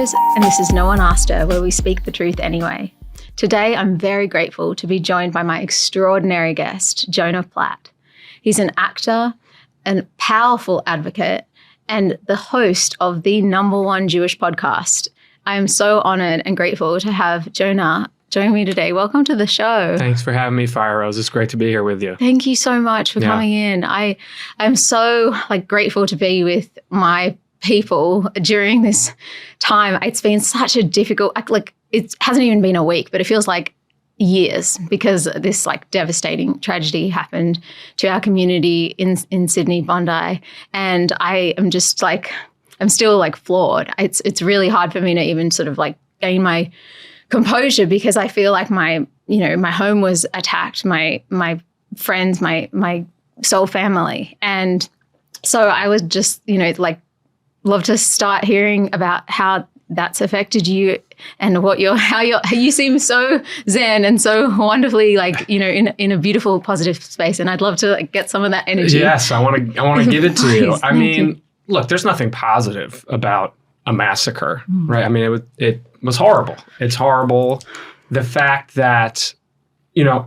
Firerose, and this is No One Asked Her, where we speak the truth anyway. Today, I'm very grateful to be joined by my extraordinary guest, Jonah Platt. He's an actor, a powerful advocate, and the host of the #1 Jewish podcast. I am so honored and grateful to have Jonah join me today. Welcome to the show. Thanks for having me, Firerose. It's great to be here with you. Thank you so much for coming in. I'm so grateful to be with my people during this time. It's been such a difficult, it hasn't even been a week, but it feels like years because this devastating tragedy happened to our community in Sydney, Bondi. And I am just I'm still floored. It's really hard for me to even sort of gain my composure because I feel like my home was attacked, my friends, my soul family. And so I was just, love to start hearing about how that's affected you and how you seem so zen and so wonderfully in a beautiful, positive space. And I'd love to get some of that energy. Yes, I want to give it to you. I mean, look, there's nothing positive about a massacre, right? I mean, it was horrible. It's horrible. The fact that, I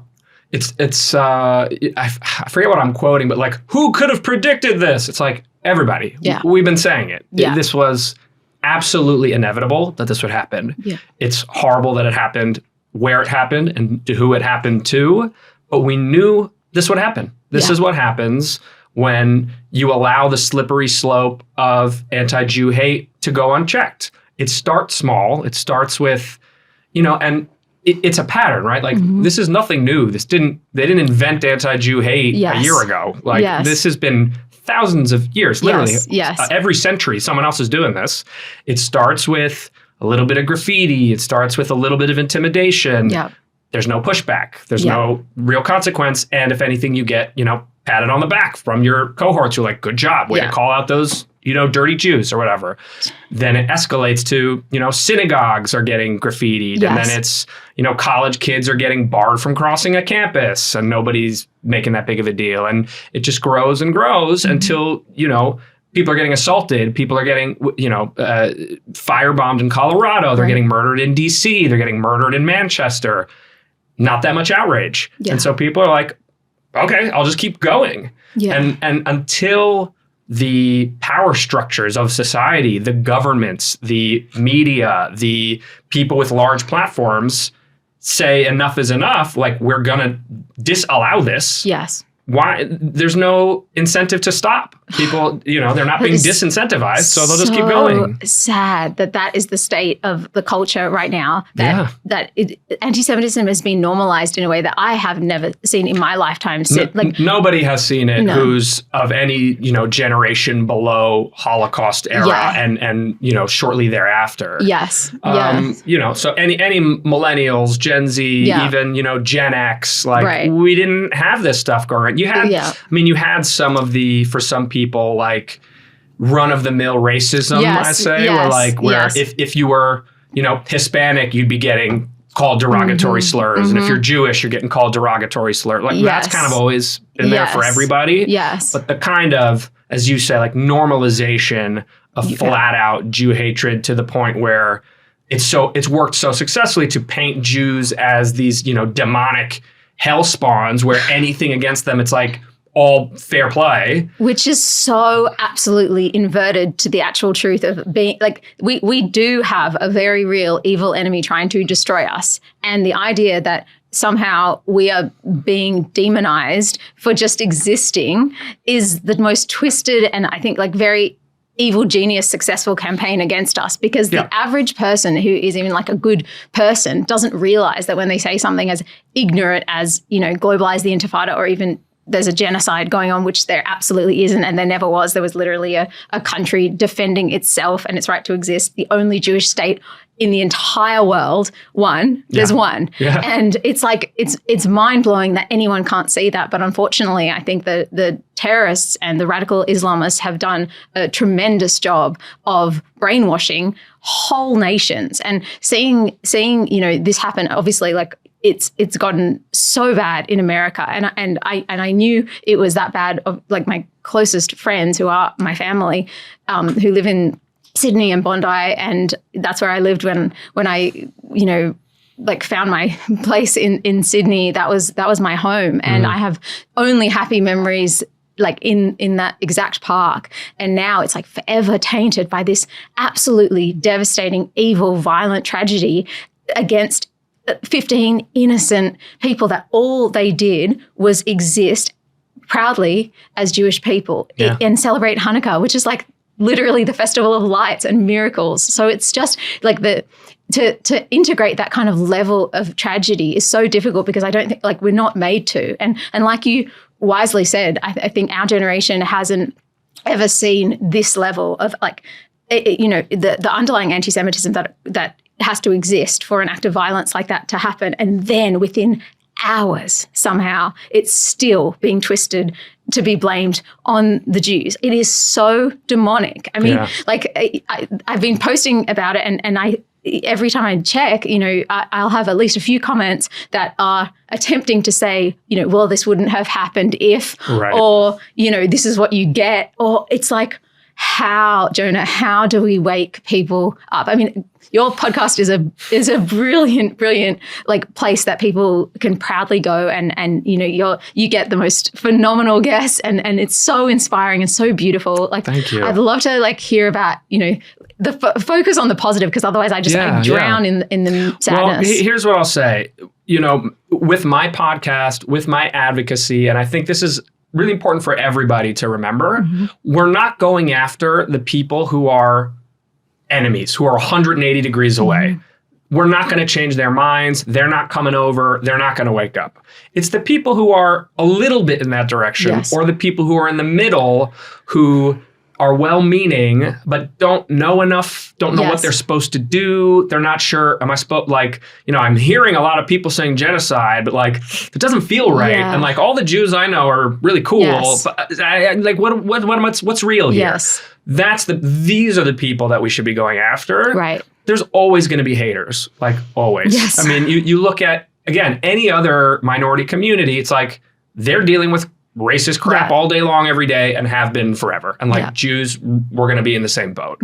forget what I'm quoting, but who could have predicted this? It's everybody. Yeah. We've been saying it. Yeah. This was absolutely inevitable that this would happen. Yeah. It's horrible that it happened where it happened and to who it happened to, but we knew this would happen. This is what happens when you allow the slippery slope of anti-Jew hate to go unchecked. It starts small. It starts with, and it's a pattern, right? This is nothing new. They didn't invent anti-Jew hate a year ago. This has been thousands of years, literally. Yes. Every century, someone else is doing this. It starts with a little bit of graffiti. It starts with a little bit of intimidation. Yeah. There's no pushback. There's no real consequence. And if anything, you get, patted on the back from your cohorts who are like, good job, way to call out those, dirty Jews or whatever. Then it escalates to, synagogues are getting graffitied. Yes. And then it's, college kids are getting barred from crossing a campus and nobody's making that big of a deal. And it just grows and grows until, people are getting assaulted. People are getting, firebombed in Colorado. They're getting murdered in DC. They're getting murdered in Manchester. Not that much outrage. Yeah. And so people are like, okay, I'll just keep going. Yeah. And until the power structures of society, the governments, the media, the people with large platforms say enough is enough, we're going to disallow this. Yes. Why? There's no incentive to stop. People, they're not being disincentivized, so they'll just keep going. Sad that is the state of the culture right now. Anti-Semitism has been normalized in a way that I have never seen in my lifetime. Nobody has seen it who's of any, generation below Holocaust era and shortly thereafter. Yes. So any millennials, Gen Z, even, Gen X, we didn't have this stuff going. You had, you had some of for some people, run-of-the-mill racism, I say, where if you were, Hispanic, you'd be getting called derogatory slurs. And if you're Jewish, you're getting called derogatory slurs. That's kind of always been there for everybody. Yes. But the kind of, as you say, normalization of flat-out Jew hatred to the point where it's worked so successfully to paint Jews as these, demonic hell spawns where anything against them, it's all fair play. Which is so absolutely inverted to the actual truth of being, we do have a very real evil enemy trying to destroy us. And the idea that somehow we are being demonized for just existing is the most twisted and I think very evil genius successful campaign against us, because the average person who is even a good person doesn't realize that when they say something as ignorant as, globalize the Intifada, or even there's a genocide going on, which there absolutely isn't, and there never was. There was literally a country defending itself and its right to exist. The only Jewish state in the entire world, there's one. Yeah. And it's it's mind-blowing that anyone can't see that. But unfortunately, I think the terrorists and the radical Islamists have done a tremendous job of brainwashing whole nations. And seeing this happen, obviously, it's gotten so bad in America, and I knew it was that bad. Of my closest friends, who are my family, who live in Sydney and Bondi, and that's where I lived when I, like found my place in Sydney. That was my home, and I have only happy memories like in that exact park. And now it's like forever tainted by this absolutely devastating, evil, violent tragedy against 15 innocent people that all they did was exist proudly as Jewish people and celebrate Hanukkah, which is like literally the festival of lights and miracles. So it's just like to integrate that kind of level of tragedy is so difficult, because I don't think, like, we're not made to. And like you wisely said, I think our generation hasn't ever seen this level of like, the underlying anti-Semitism that has to exist for an act of violence like that to happen. And then within hours, somehow, it's still being twisted to be blamed on the Jews. It is so demonic. I mean, like I've been posting about it, and I every time I check, I'll have at least a few comments that are attempting to say, well, this wouldn't have happened if, or, this is what you get. Or it's like, how, Jonah, how do we wake people up? I mean, your podcast is a brilliant like place that people can proudly go, and you get the most phenomenal guests, and it's so inspiring and so beautiful. Like, thank you. I'd love to like hear about the focus on the positive, because otherwise I drown in the sadness. Well, here's what I'll say. With my podcast, with my advocacy, and I think this is really important for everybody to remember, we're not going after the people who are enemies, who are 180 degrees away. We're not going to change their minds. They're not coming over. They're not going to wake up. It's the people who are a little bit in that direction, or the people who are in the middle, who are well-meaning but don't know enough, don't know what they're supposed to do. They're not sure, am I supposed, like, I'm hearing a lot of people saying genocide, but like, it doesn't feel right. And like, all the Jews I know are really cool, but like, what's real here? These are the people that we should be going after. Right. There's always going to be haters, like always. Yes. I mean, you look at, again, any other minority community, it's like they're dealing with racist crap all day long, every day, and have been forever. And like Jews, we're going to be in the same boat.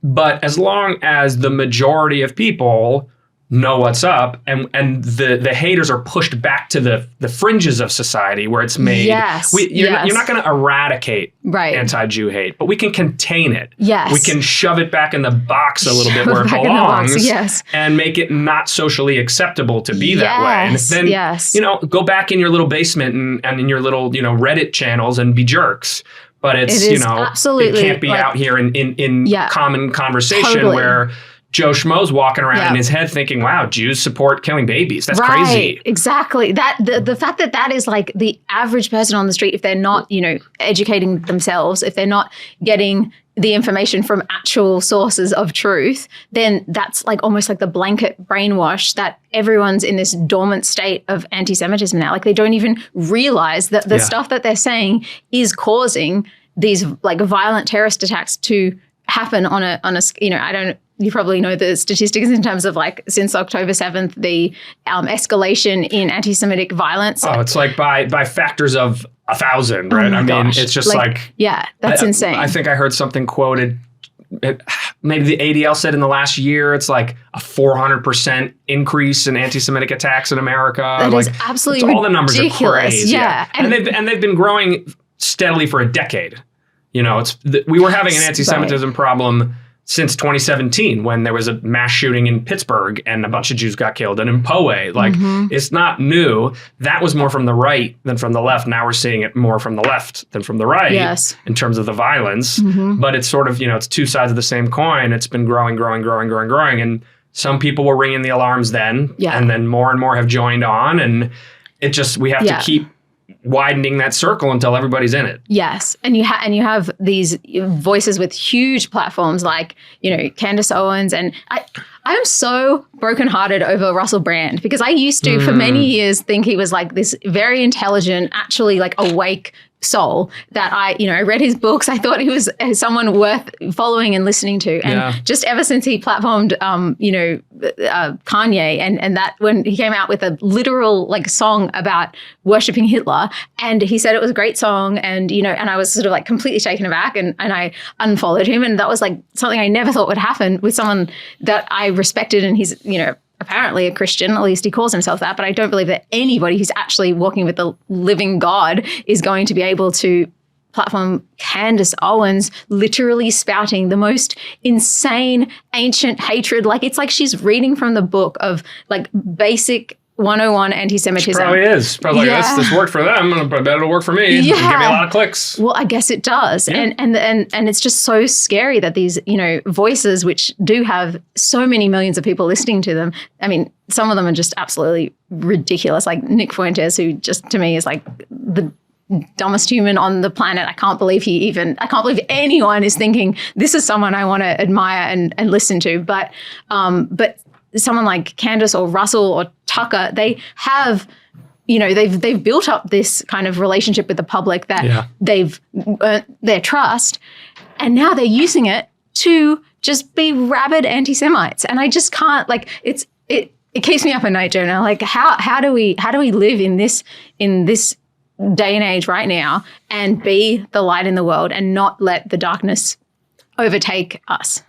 But as long as the majority of people know what's up, and the haters are pushed back to the fringes of society where it's made, you're not going to eradicate anti-Jew hate, but we can contain it. We can shove it back in the box a little bit where it belongs, and make it not socially acceptable to be that way. And then, go back in your little basement and in your little, Reddit channels and be jerks. But it's, absolutely, it can't be out here in common conversation where Joe Schmo's walking around in his head thinking, wow, Jews support killing babies. That's crazy. Exactly. That the fact that is like the average person on the street, if they're not, educating themselves, if they're not getting the information from actual sources of truth, then that's like almost like the blanket brainwash that everyone's in this dormant state of anti-Semitism now. Like, they don't even realize that the stuff that they're saying is causing these like violent terrorist attacks to happen on a I don't. You probably know the statistics in terms of like since October 7th, the escalation in anti-Semitic violence. Oh, it's like by factors of 1,000, right? I mean, it's just like that's insane. I think I heard something quoted. Maybe the ADL said in the last year, it's like a 400% increase in anti-Semitic attacks in America. That is absolutely ridiculous. All the numbers are crazy. And they've been growing steadily for a decade. We were having an anti-Semitism problem since 2017, when there was a mass shooting in Pittsburgh and a bunch of Jews got killed, and in Poway. Like, it's not new. That was more from the right than from the left. Now we're seeing it more from the left than from the right in terms of the violence. But it's sort of, it's two sides of the same coin. It's been growing. And some people were ringing the alarms then, and then more and more have joined on. And it just, we have to keep widening that circle until everybody's in it. Yes. And you have these voices with huge platforms like, Candace Owens. And I am so brokenhearted over Russell Brand, because I used to, for many years, think he was like this very intelligent, actually like awake, soul that I read his books. I thought he was someone worth following and listening to. And just ever since he platformed, Kanye and that when he came out with a literal like song about worshiping Hitler, and he said it was a great song, and and I was sort of like completely taken aback, and I unfollowed him, and that was like something I never thought would happen with someone that I respected, and he's apparently a Christian, at least he calls himself that, but I don't believe that anybody who's actually walking with the living God is going to be able to platform Candace Owens literally spouting the most insane ancient hatred. Like it's like she's reading from the book of like basic 101 anti-Semitism. Probably is. Probably like, this worked for them. I bet it'll work for me. Yeah. It'll give me a lot of clicks. Well, I guess it does. Yeah. And it's just so scary that these, voices which do have so many millions of people listening to them. I mean, some of them are just absolutely ridiculous. Like Nick Fuentes, who just to me is like the dumbest human on the planet. I can't believe anyone is thinking this is someone I want to admire and listen to. But someone like Candace or Russell or Tucker, they have, they've built up this kind of relationship with the public that they've earned their trust, and now they're using it to just be rabid anti-Semites. And I just can't, like, it keeps me up at night, Jonah. Like, how do we live in this day and age right now and be the light in the world and not let the darkness overtake us?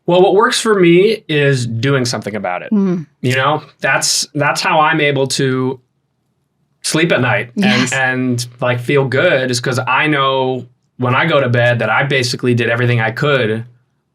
Well, what works for me is doing something about it. That's how I'm able to sleep at night and like feel good, is because I know when I go to bed that I basically did everything I could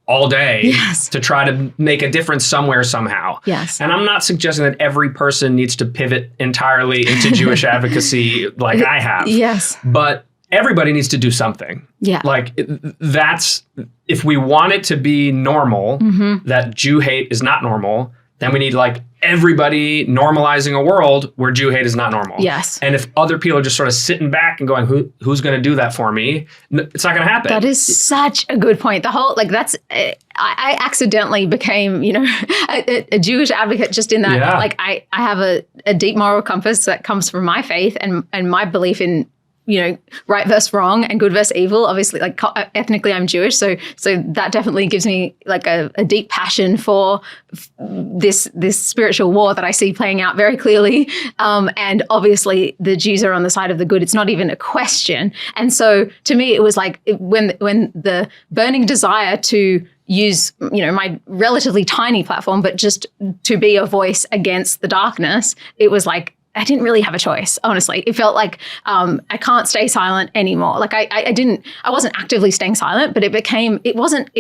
all day to try to make a difference somewhere, somehow. Yes. And I'm not suggesting that every person needs to pivot entirely into Jewish advocacy like I have. Yes. But everybody needs to do something. Yeah. Like that's, if we want it to be normal, that Jew hate is not normal, then we need like everybody normalizing a world where Jew hate is not normal. Yes. And if other people are just sort of sitting back and going, who's going to do that for me? It's not going to happen. That is such a good point. The whole, like that's, I accidentally became, a Jewish advocate just in that, like I have a deep moral compass that comes from my faith and my belief in, right versus wrong and good versus evil. Obviously, like ethnically, I'm Jewish, so that definitely gives me like a deep passion for this spiritual war that I see playing out very clearly. And obviously, the Jews are on the side of the good. It's not even a question. And so, to me, it was like when the burning desire to use, my relatively tiny platform, but just to be a voice against the darkness, it was like, I didn't really have a choice, honestly. It felt like I can't stay silent anymore. Like I wasn't actively staying silent, but it wasn't,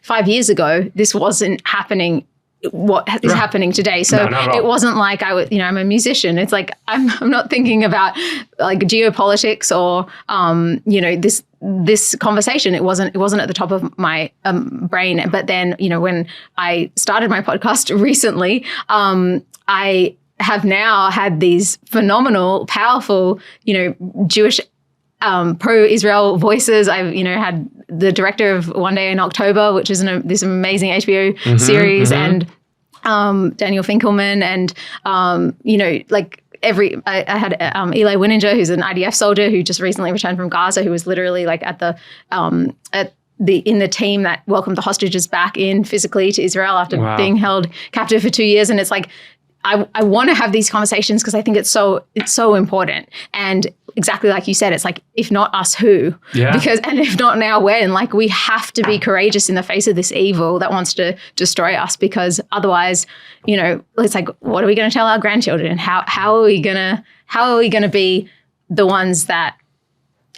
5 years ago, this wasn't happening what is happening today. So it wasn't like I was, I'm a musician. It's like, I'm not thinking about like geopolitics or, this conversation. It wasn't at the top of my brain. But then, when I started my podcast recently, I have now had these phenomenal, powerful, Jewish pro-Israel voices. I've, had the director of One Day in October, which is this amazing HBO series, and Daniel Finkelman, and, I had Eli Wininger, who's an IDF soldier who just recently returned from Gaza, who was literally like in the team that welcomed the hostages back in physically to Israel after being held captive for 2 years. And it's like, I want to have these conversations because I think it's so important. And exactly like you said, it's like, if not us, who? Yeah. And if not now, when? Like, we have to be courageous in the face of this evil that wants to destroy us, because otherwise, it's like, what are we going to tell our grandchildren? How are we going to be the ones that,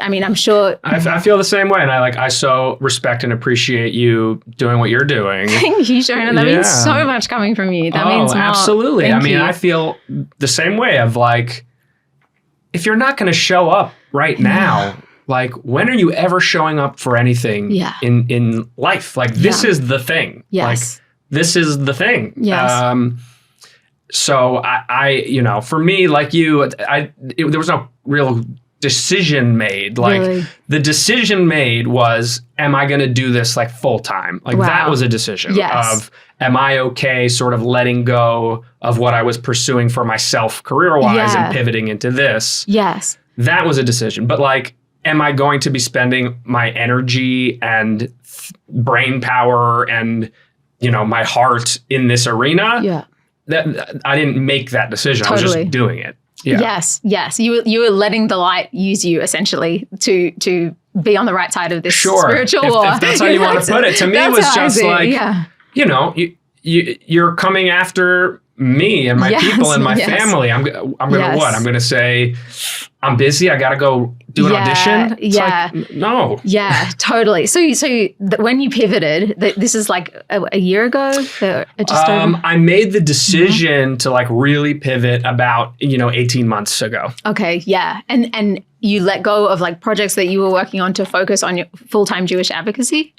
I'm sure. I feel the same way. And I so respect and appreciate you doing what you're doing. Thank you, Jonah. That means so much coming from you. That means more. Absolutely. Thank you. I feel the same way of like, if you're not going to show up right now, like, when are you ever showing up for anything in life? Like, this is the thing. Yes. Like, this is the thing. Yes. So I for me, like you, there was no real decision made. Like, really? The decision made was, am I going to do this like full time? Like, that was a decision of, am I okay sort of letting go of what I was pursuing for myself career wise and pivoting into this? Yes. that was a decision. But like, am I going to be spending my energy and brain power and, you know, my heart in this arena? Yeah. That I didn't make that decision. Totally. I was just doing it. Yeah. Yes. You were letting the light use you essentially to be on the right side of this spiritual war. If that's how you want to put it. To me, it was just like, you know, you're coming after me and my people and my family. I'm going to what? I'm going to say, I'm busy. I got to go do an audition. It's like, no. Yeah, totally. So when you pivoted, this is like a year ago? I made the decision to like really pivot about, 18 months ago. Okay. Yeah. And you let go of like projects that you were working on to focus on your full-time Jewish advocacy?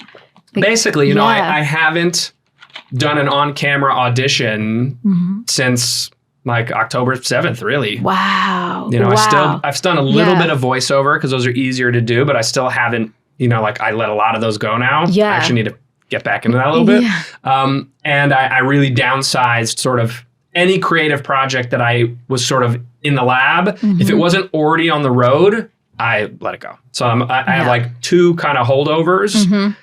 Basically, I haven't done an on-camera audition since like October 7th, really. Wow. I've done a little bit of voiceover because those are easier to do, but I still haven't, I let a lot of those go now. Yeah. I actually need to get back into that a little bit. Yeah. And I really downsized sort of any creative project that I was sort of in the lab. If it wasn't already on the road, I let it go. So I have like 2 kind of holdovers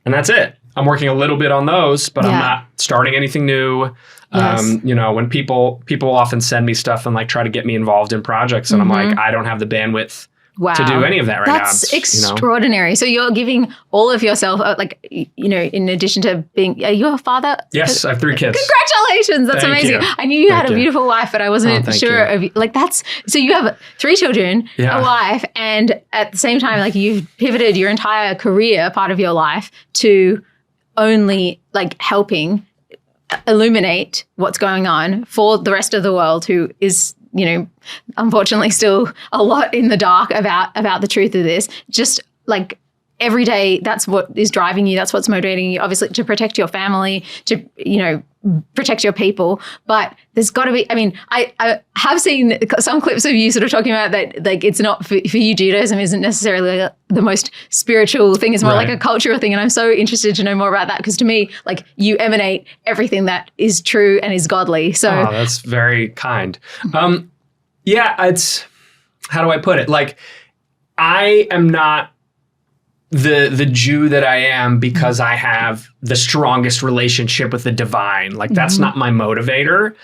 and that's it. I'm working a little bit on those, but I'm not starting anything new. Yes. When people often send me stuff and like try to get me involved in projects, and I'm like, I don't have the bandwidth to do any of that right now. That's extraordinary. So you're giving all of yourself, in addition to being, are you a father? Yes, I have 3 kids. Congratulations. That's amazing. I knew you had a beautiful wife, but I wasn't sure of so you have 3 children, a wife, and at the same time, like you've pivoted your entire career, part of your life, to only like helping illuminate what's going on for the rest of the world who is, unfortunately still a lot in the dark about the truth of this. Just like every day, that's what is driving you. That's what's motivating you, obviously, to protect your family, to, protect your people. But there's got to be, I have seen some clips of you sort of talking about that, like, it's not for you, Judaism isn't necessarily the most spiritual thing. It's more like a cultural thing. And I'm so interested to know more about that because to me, like, you emanate everything that is true and is godly. So that's very kind. It's, how do I put it? Like, I am not the Jew that I am because I have the strongest relationship with the divine. Like, that's not my motivator.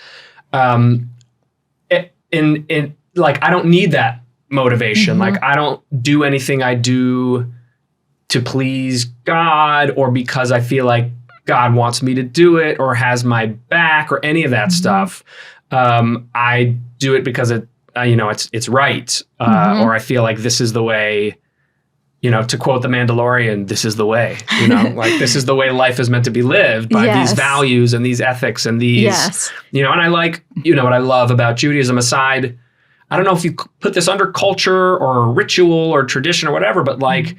Like, I don't need that motivation. Like, I don't do anything I do to please God or because I feel like God wants me to do it or has my back or any of that stuff. I do it because it's right. Or I feel like this is the way. To quote The Mandalorian, this is the way, like this is the way life is meant to be lived by these values and these ethics and these, and I like, what I love about Judaism aside, I don't know if you put this under culture or ritual or tradition or whatever, but like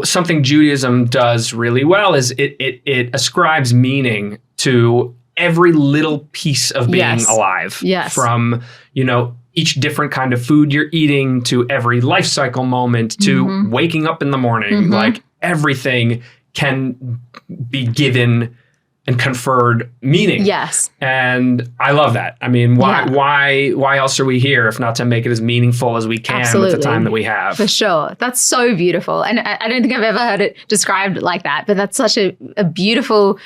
something Judaism does really well is it ascribes meaning to every little piece of being alive from, each different kind of food you're eating to every life cycle moment to waking up in the morning. Like everything can be given and conferred meaning. Yes. And I love that. I mean, why else are we here if not to make it as meaningful as we can with the time that we have? For sure. That's so beautiful. And I don't think I've ever heard it described like that, but that's such a beautiful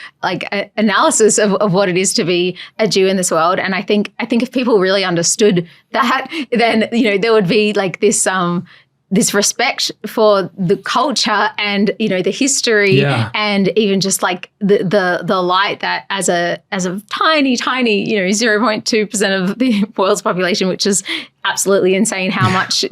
analysis of what it is to be a Jew in this world. And I think if people really understood that, then, there would be like this respect for the culture and, the history and even just like the light that as a tiny, 0.2% of the world's population, which is absolutely insane how much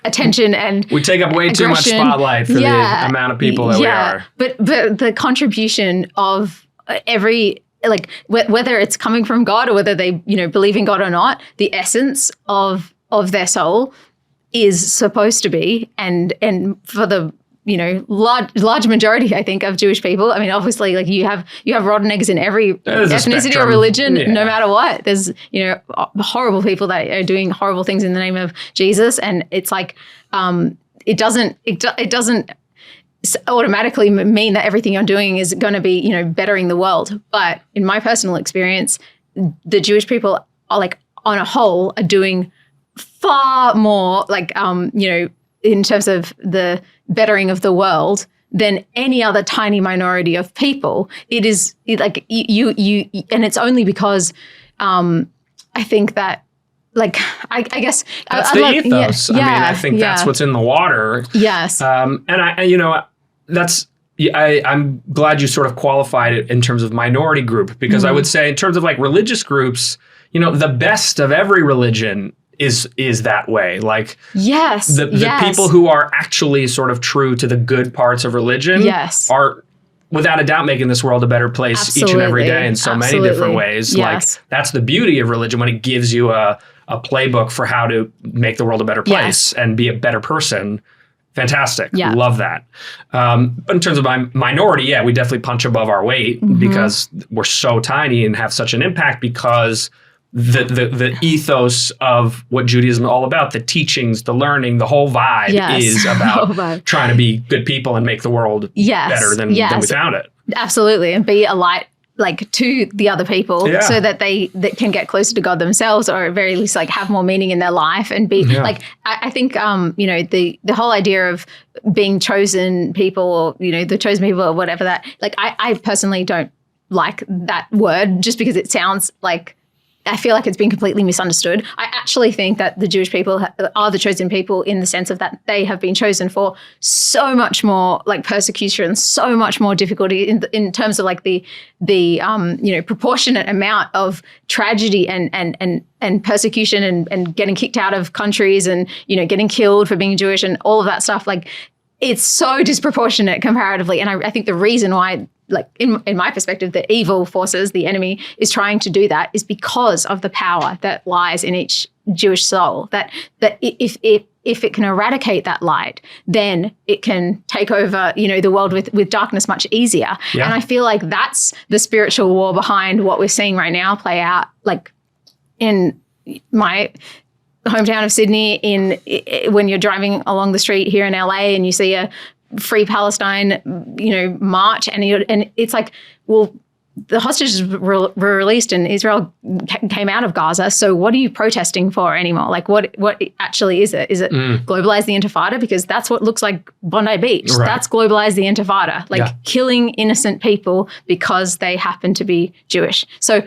attention and we take up way too much spotlight for the amount of people that we are. But the contribution of every, like whether it's coming from God or whether they, believe in God or not, the essence of their soul is supposed to be, and for the large majority, I think, of Jewish people. I mean, obviously, like you have rotten eggs in every ethnicity or religion, no matter what. There's horrible people that are doing horrible things in the name of Jesus, and it's like it doesn't automatically mean that everything you're doing is going to be bettering the world. But in my personal experience, the Jewish people are like on a whole are doing far more like, in terms of the bettering of the world than any other tiny minority of people. It is like you, and it's only because I think that, like, I guess that's the ethos. Yeah, I mean, I think that's what's in the water. Yes. And I'm glad you sort of qualified it in terms of minority group, because I would say in terms of like religious groups, the best of every religion is that way. Like, yes, the people who are actually sort of true to the good parts of religion are without a doubt making this world a better place each and every day in so many different ways. Yes. Like, that's the beauty of religion, when it gives you a playbook for how to make the world a better place and be a better person. Fantastic. Yeah. Love that. But in terms of my minority, we definitely punch above our weight because we're so tiny and have such an impact, because the ethos of what Judaism is all about, the teachings, the learning, the whole vibe is about trying to be good people and make the world better than we found it. Absolutely. And be a light, like, to the other people so that they can get closer to God themselves, or at very least like have more meaning in their life and be like, I think, the whole idea of being chosen people, or, the chosen people, or whatever that, like, I personally don't like that word, just because it sounds like, I feel like it's been completely misunderstood. I actually think that the Jewish people are the chosen people, in the sense of that they have been chosen for so much more like persecution, so much more difficulty in terms of like the proportionate amount of tragedy and persecution and getting kicked out of countries and, getting killed for being Jewish and all of that stuff. Like, it's so disproportionate comparatively. And I think the reason why, like, in my perspective, the evil forces, the enemy, is trying to do that is because of the power that lies in each Jewish soul. That if it can eradicate that light, then it can take over, the world with darkness much easier. Yeah. And I feel like that's the spiritual war behind what we're seeing right now play out, like, in my hometown of Sydney, when you're driving along the street here in LA and you see a Free Palestine, march, and it's like, well, the hostages were released and Israel came out of Gaza. So what are you protesting for anymore? Like, what actually is it? Is it globalize the Intifada? Because that's what looks like Bondi Beach. Right. That's globalize the Intifada, like killing innocent people because they happen to be Jewish. So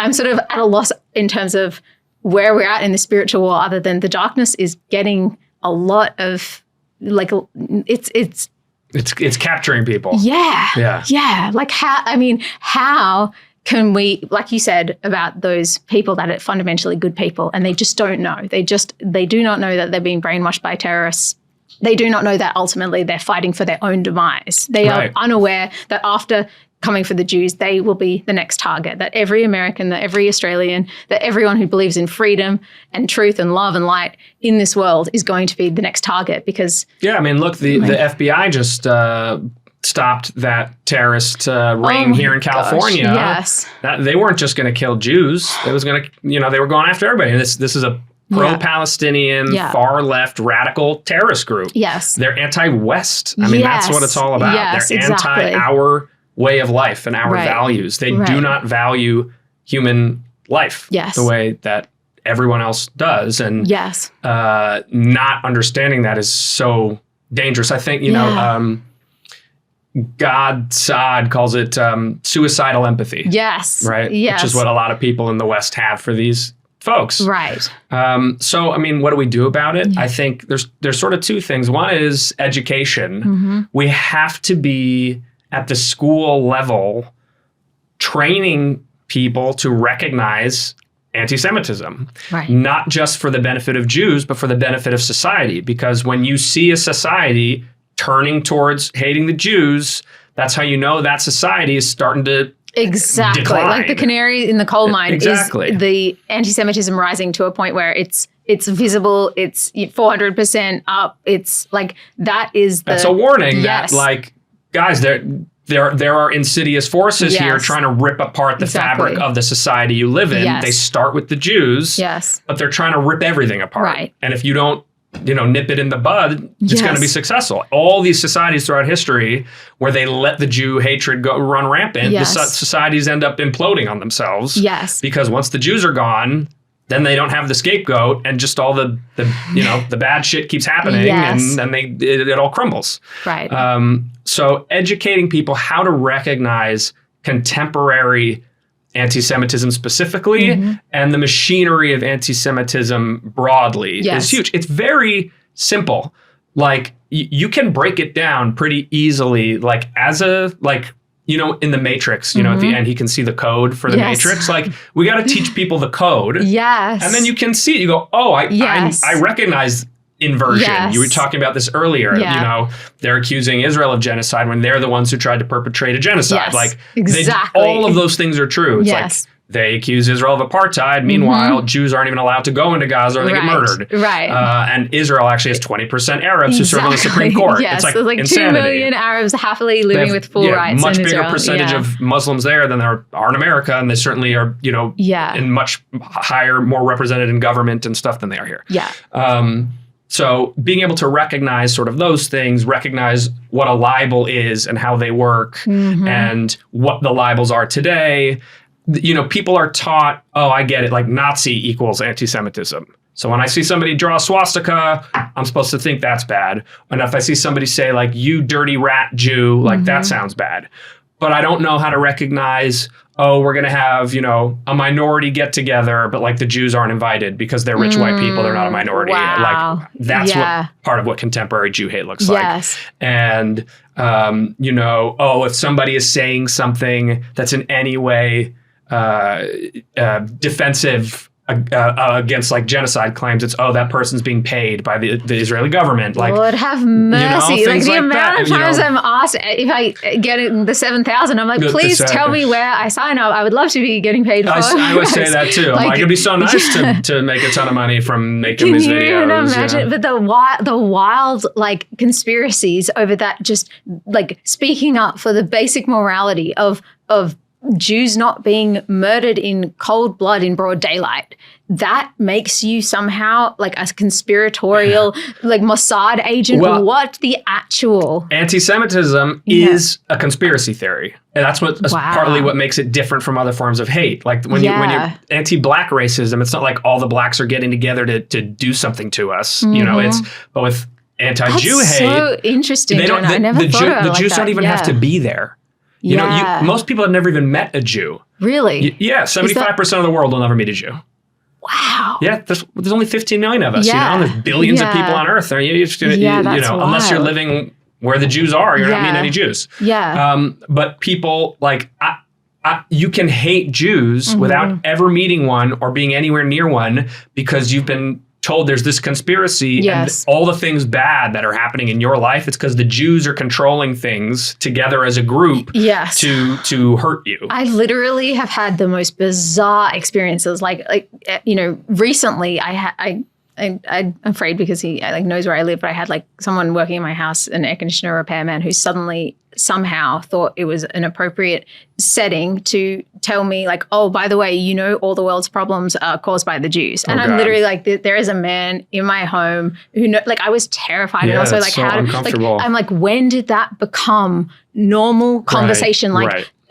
I'm sort of at a loss in terms of where we're at in the spiritual war, other than the darkness is getting a lot of, like, it's capturing people. Yeah. Like, how can we, like you said about those people that are fundamentally good people, and they just don't know. They do not know that they're being brainwashed by terrorists. They do not know that ultimately they're fighting for their own demise. They are unaware that after coming for the Jews, they will be the next target, that every American, that every Australian, that everyone who believes in freedom and truth and love and light in this world is going to be the next target. Because the FBI just stopped that terrorist ring here in California. Yes. They weren't just going to kill Jews. It was going to, they were going after everybody. And this is a pro-Palestinian, far-left, radical terrorist group. Yes. They're anti-West. I mean, that's what it's all about. Yes, they're anti our way of life and our values. They do not value human life the way that everyone else does. And not understanding that is so dangerous. I think, God calls it suicidal empathy. Yes. Right? Yes. Which is what a lot of people in the West have for these folks. Right. So, I mean, what do we do about it? I think there's sort of two things. One is education. We have to be at the school level training people to recognize anti-Semitism, not just for the benefit of Jews, but for the benefit of society. Because when you see a society turning towards hating the Jews, that's how you know that society is starting to decline. Like the canary in the coal mine is the anti-Semitism rising to a point where it's visible, it's 400% up. It's like, that's a warning that, like, guys, there are insidious forces here trying to rip apart the fabric of the society you live in. They start with the Jews, but they're trying to rip everything apart. Right. And if you don't, nip it in the bud, it's going to be successful. All these societies throughout history where they let the Jew hatred run rampant, the societies end up imploding on themselves. Yes. Because once the Jews are gone, then they don't have the scapegoat, and just all the the bad shit keeps happening, Yes. and then it all crumbles. Right. So educating people how to recognize contemporary anti-Semitism specifically and the machinery of anti-Semitism broadly Yes. is huge. It's very simple. Like you can break it down pretty easily. Like as a in the Matrix, at the end he can see the code for the Yes. Matrix. Like we got to teach people the code. Yes. And then you can see it. You go, oh, Yes. I recognize inversion. Yes. You were talking about this earlier. Yeah. They're accusing Israel of genocide when they're the ones who tried to perpetrate a genocide. Yes, Like exactly. all of those things are true. It's Yes. like they accuse Israel of apartheid. Meanwhile, Jews aren't even allowed to go into Gaza or they get murdered. Right. And Israel actually has 20% Arabs who serve on the Supreme Court. Yes, It's like there's like 2 insanity. million Arabs happily They living have, with full rights much in bigger Israel. percentage of Muslims there than there are in America, and they certainly are, in much higher, more represented in government and stuff than they are here. Yeah. So being able to recognize sort of those things, recognize what a libel is and how they work, and what the libels are today. People are taught, oh, I get it, like Nazi equals anti-Semitism. So when I see somebody draw a swastika, I'm supposed to think that's bad. And if I see somebody say like, you dirty rat Jew, like that sounds bad. But I don't know how to recognize, oh, we're going to have, a minority get together, but like the Jews aren't invited because they're rich white people. They're not a minority. Wow. Like that's what part of what contemporary Jew hate looks like. And, if somebody is saying something that's in any way defensive against like genocide claims, it's that person's being paid by the Israeli government. Like, Lord have mercy. Like the amount of times I'm asked if I get it the 7,000, I'm like, please tell me where I sign up. I would love to be getting paid for it. I always say that too. I'm like, it'd be so nice to make a ton of money from making these videos. Can you even imagine? But the wild like conspiracies over that, just like speaking up for the basic morality of Jews not being murdered in cold blood in broad daylight. That makes you somehow like a conspiratorial, like Mossad agent. Well, what the actual? Anti-Semitism is a conspiracy theory. And that's partly what makes it different from other forms of hate. Like when you're anti-black racism, it's not like all the blacks are getting together to do something to us. But with anti-Jew hate. So interesting. I never thought about the Jews don't even have to be there's most people have never even met a Jew. Really? 75% of the world will never meet a Jew. Wow. Yeah, there's only 15 million of us. And there's billions of people on Earth. Unless you're living where the Jews are, you're not meeting any Jews. Yeah. But people like you can hate Jews without ever meeting one or being anywhere near one because you've been told there's this conspiracy and all the things bad that are happening in your life, it's because the Jews are controlling things together as a group to hurt you. I literally have had the most bizarre experiences. Recently I'm afraid because he knows where I live, but I had like someone working in my house, an air conditioner repairman, who suddenly somehow thought it was an appropriate setting to tell me like, oh, by the way, all the world's problems are caused by the Jews. And I'm literally like, there is a man in my home who I was terrified. And also like, how I'm like, when did that become normal conversation?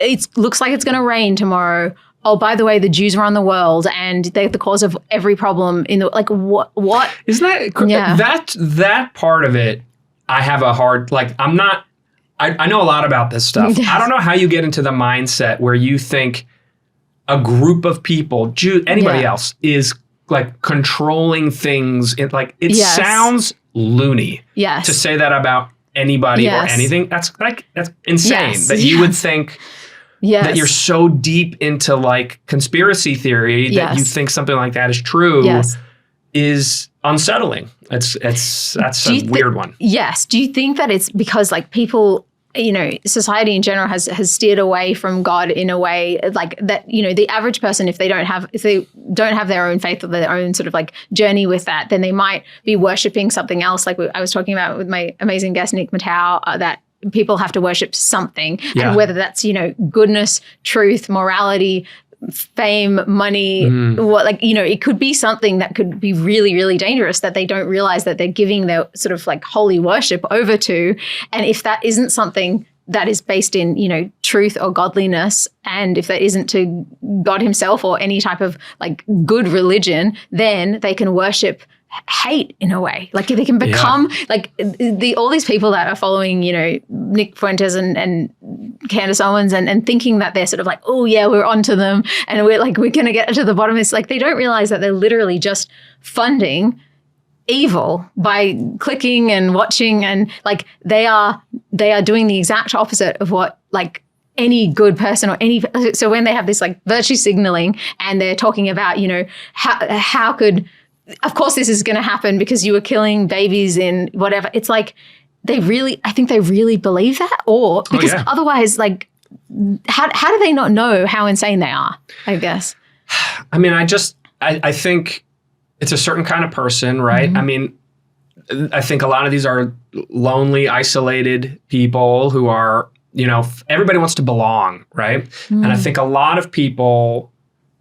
It looks like it's going to rain tomorrow. Oh, by the way, the Jews run the world and they're the cause of every problem in the, like, what? Isn't that, that part of it, I have a hard, like, I know a lot about this stuff. Yes. I don't know how you get into the mindset where you think a group of people, Jew, anybody else, is like controlling things. It sounds loony to say that about anybody or anything. That's insane that you would think that you're so deep into like conspiracy theory that you think something like that is true is unsettling. That's a weird one. Yes. Do you think that it's because like people, society in general has steered away from God in a way like that, the average person, if they don't have their own faith or their own sort of like journey with that, then they might be worshiping something else. Like I was talking about with my amazing guest, Nick Matau, that people have to worship something, and whether that's, goodness, truth, morality, fame, money, it could be something that could be really, really dangerous that they don't realize that they're giving their sort of like holy worship over to. And if that isn't something that is based in, you know, truth or godliness, and if that isn't to God himself or any type of like good religion, then they can worship hate in a way. Like they can become like all these people that are following, you know, Nick Fuentes and Candace Owens and thinking that they're sort of like, oh yeah, we're onto them and we're going to get to the bottom of this. Like they don't realize that they're literally just funding evil by clicking and watching, and like they are doing the exact opposite of what like any good person or any. So when they have this like virtue signaling and they're talking about, you know, how could, of course this is going to happen because you were killing babies in whatever. It's like I think they really believe that, or because otherwise, like how do they not know how insane they are, I guess? I mean, I think it's a certain kind of person, right? Mm-hmm. I mean, I think a lot of these are lonely, isolated people who are, you know, everybody wants to belong, right? Mm. And I think a lot of people,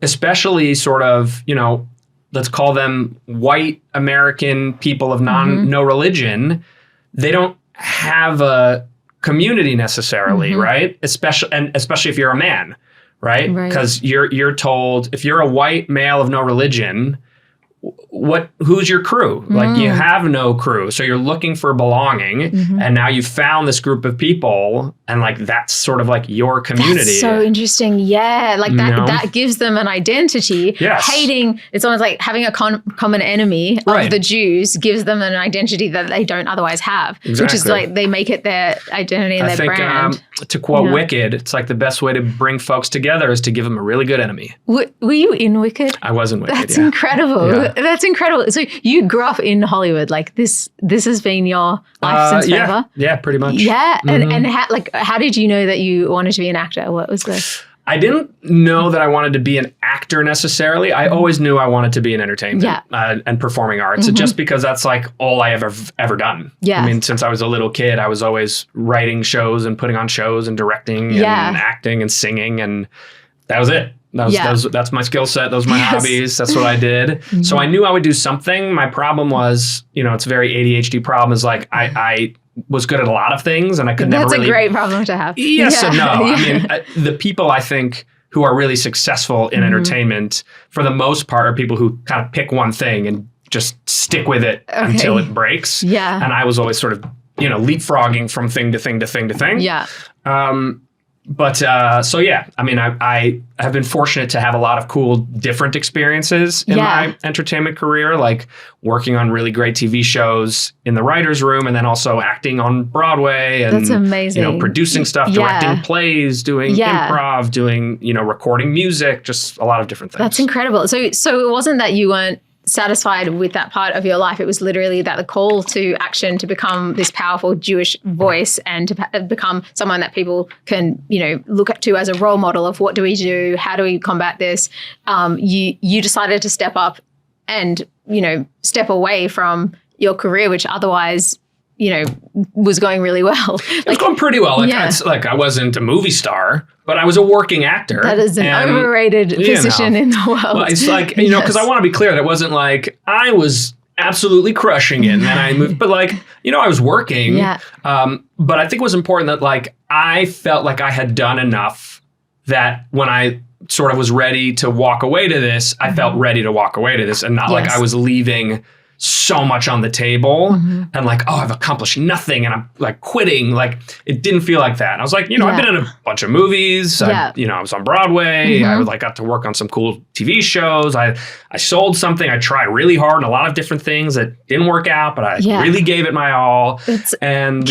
especially sort of, you know, let's call them white American people of no religion, they don't have a community necessarily, right? Especially if you're a man, right? Because you're told if you're a white male of no religion, who's your crew? Like you have no crew. So you're looking for belonging, and now you've found this group of people, and like that's sort of like your community. That's so interesting. Yeah. Like that gives them an identity. Yes. Hating, it's almost like having a common enemy of the Jews gives them an identity that they don't otherwise have. Exactly. Which is like they make it their identity and their brand. To quote Wicked, it's like the best way to bring folks together is to give them a really good enemy. Were you in Wicked? I was in Wicked. That's incredible. Yeah. That's incredible. So you grew up in Hollywood. Like this has been your life since forever? Yeah, pretty much. Yeah. And how did you know that you wanted to be an actor? What was this? I didn't know that I wanted to be an actor necessarily. I always knew I wanted to be in entertainment and performing arts, just because that's like all I ever done. Yeah. I mean, since I was a little kid, I was always writing shows and putting on shows and directing and acting and singing, and that was it. That's my skill set. Those were my hobbies. That's what I did. So I knew I would do something. My problem was, you know, it's a very ADHD problem, is like I was good at a lot of things and I could never really. That's a great problem to have. Yes and no. I mean, the people I think who are really successful in entertainment, for the most part, are people who kind of pick one thing and just stick with it until it breaks. Yeah. And I was always sort of, you know, leapfrogging from thing to thing to thing to thing. Yeah. So yeah, I mean, I have been fortunate to have a lot of cool, different experiences in my entertainment career, like working on really great TV shows in the writer's room, and then also acting on Broadway, and that's amazing. You know, producing stuff, directing plays, doing improv, doing, you know, recording music, just a lot of different things. That's incredible. So it wasn't that you weren't satisfied with that part of your life. It was literally that the call to action to become this powerful Jewish voice and to become someone that people can, you know, look up to as a role model of what do we do? How do we combat this? You decided to step up and, you know, step away from your career, which otherwise, you know, was going really well. It was going pretty well. Like I wasn't a movie star, but I was a working actor. That is an overrated position in the world. Well, it's like, you know, because I want to be clear, that it wasn't like I was absolutely crushing it and then I moved, but like, you know, I was working. Yeah. But I think it was important that like I felt like I had done enough that when I sort of was ready to walk away to this, I felt ready to walk away to this, and not like I was leaving so much on the table and like, oh, I've accomplished nothing and I'm like quitting. Like it didn't feel like that. And I was like, you know, I've been in a bunch of movies. I was on Broadway. I like got to work on some cool TV shows. I sold something. I tried really hard on a lot of different things that didn't work out, but I really gave it my all. Can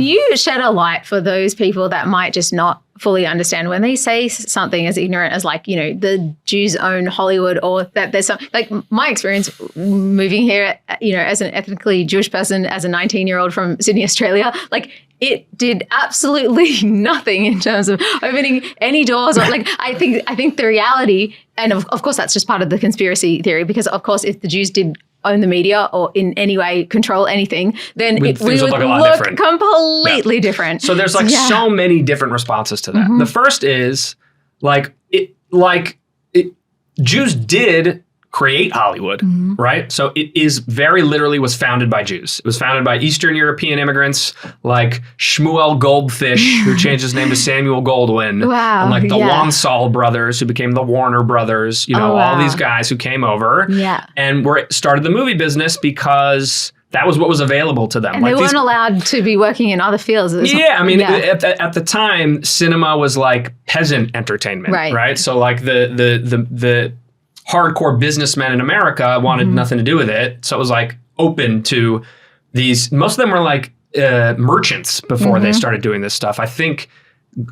you shed a light for those people that might just not fully understand when they say something as ignorant as like, you know, the Jews own Hollywood, or that there's some, like my experience moving here, you know, as an ethnically Jewish person, as a 19-year-old from Sydney, Australia, like it did absolutely nothing in terms of opening any doors. Or like, I think the reality, and of course that's just part of the conspiracy theory, because of course if the Jews did own the media or in any way control anything, then we would look completely different. So there's like so many different responses to that. The first is Jews did create Hollywood, right? So it is very literally was founded by Jews. It was founded by Eastern European immigrants like Shmuel Goldfish, who changed his name to Samuel Goldwyn. Wow, and like the Lonsall brothers, who became the Warner brothers, all these guys who came over and started the movie business because that was what was available to them. And they weren't allowed to be working in other fields. At the time, cinema was like peasant entertainment, right? So like the hardcore businessmen in America wanted nothing to do with it. So it was like open to these. Most of them were like merchants before they started doing this stuff. I think